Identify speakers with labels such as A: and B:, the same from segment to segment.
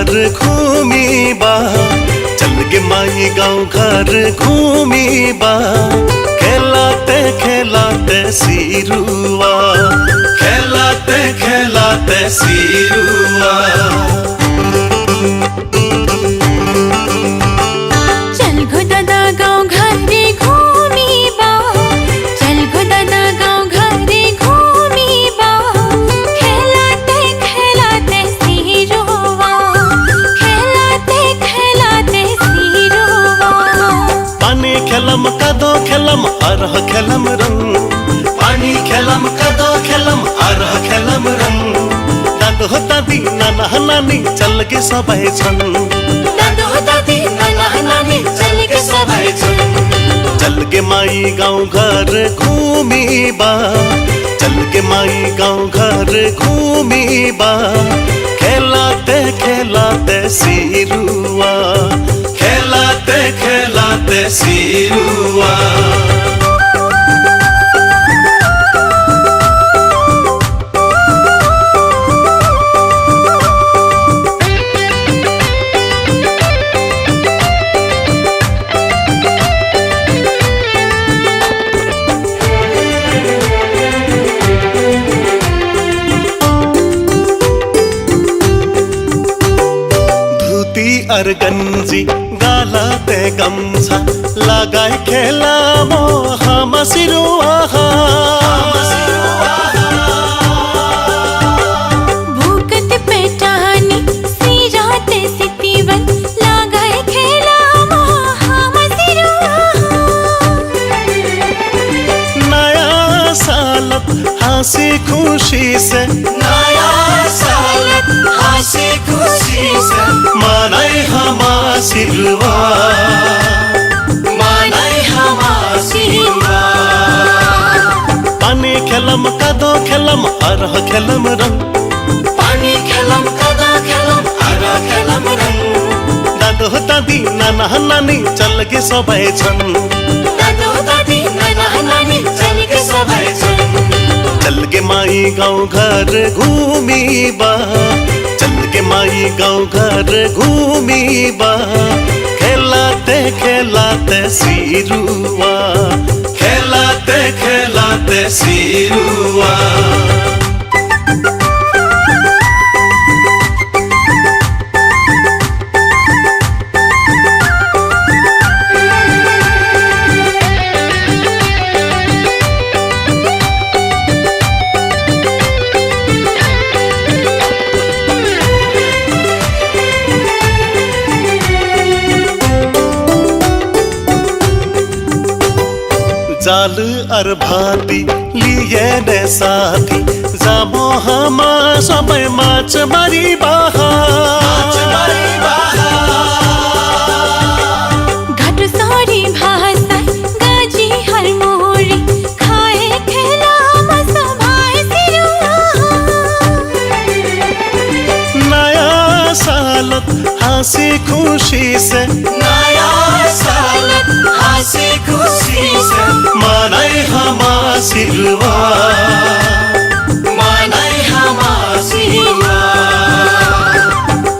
A: घर घूमीबा, चल गे माई गाँव घर घूमीबा। खेलाते खेलाते सिरुआ, खेलाते खेलाते सिरुआ।
B: चल गो दादा गाँव घरे घूमीबा, चल गो दादा गाँव घरे घूमीबा। खेलाते खेलाते सिरुआ, खेलाते खेलाते सिरुआ।
A: पानी खेलम कदो खेलम अरह खेलम रंग, पानी खेलम कदो खेलम अरह खेलम रंग। दादो दादी नाना नानी चल गे सबै छन्,
B: दादो दादी नाना नानी चल गे सबै छन्।
A: चल गे माई गाँव घर घूमीबा, चल गे माई गाँव घर घूमीबा। खेलाते खेलाते सिरुआ, खेलाते खेलाते सिरुआ। अर गंजी गालाते गमछा लगाए खेलामो हम सिरुआ।
B: भूकत पेटानी सिराते सितिवन लगाए खेलामो हम सिरुआ।
A: नया सालत हंसी खुशी से, नया सालत हंसी खुशी से। मनाई हमा सिरुआ, मनाई हमा सिरुआ। पानी खेलम कदो खेलम अरह खेलम रंग, पानी खेलम कदो खेलम अरह खेलम रंग। दादो दादी नाना नानी चल गे सबै छन्, दादो दादी नाना नानी चल गे सबै छन्। चल गे माई गाँव घर घूमीबा, चल गे माई गाँव घर घूमीबा। खेलाते खेलाते सिरुआ, खेलाते खेलाते सिरुआ। जाल अर भाती लिए ने साथी, जामो हमा सबै माछ मारी बाहा।
B: घाट सारी भाषा गाजी हर मोरी, खाए खेलाम सभाए सिरुआ।
A: नया सालत हंसी खुशी से, नया सालत हंसी खुशी से। मनाई हमा सिरुआ, मनाई हमा सिरुआ।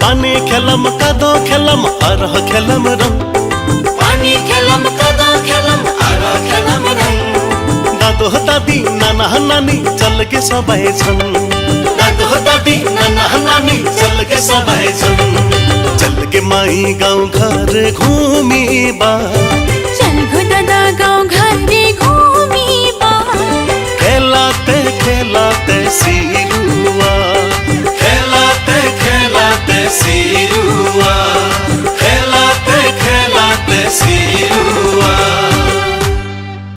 A: पानी खेलम कदो खेलम अरह खेलम रंग, पानी खेलम कदो खेलम अरह खेलम रंग। दादो दादी नाना नानी चल गे सबै छन्, दादो दादी नाना नानी चल गे सबै छन्। चल गे माई गाँव घर घूमीबा,
B: चल गो दादा गाँव घरे घूमीबा।
A: खेलाते खेलाते सिरुआ, खेलाते खेलाते सिरुआ।